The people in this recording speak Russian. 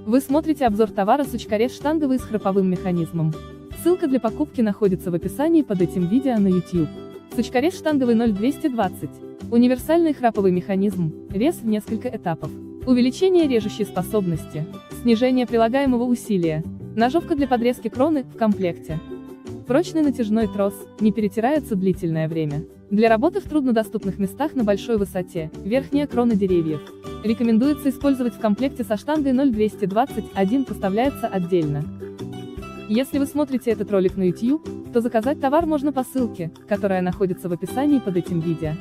Вы смотрите обзор товара сучкарез штанговый с храповым механизмом. Ссылка для покупки находится в описании под этим видео на YouTube. Сучкарез штанговый 0220. Универсальный храповый механизм, рез в несколько этапов. Увеличение режущей способности, снижение прилагаемого усилия, ножовка для подрезки кроны в комплекте. Прочный натяжной трос, не перетирается длительное время. Для работы в труднодоступных местах на большой высоте, верхняя крона деревьев. Рекомендуется использовать в комплекте со штангой 0221, поставляется отдельно. Если вы смотрите этот ролик на YouTube, то заказать товар можно по ссылке, которая находится в описании под этим видео.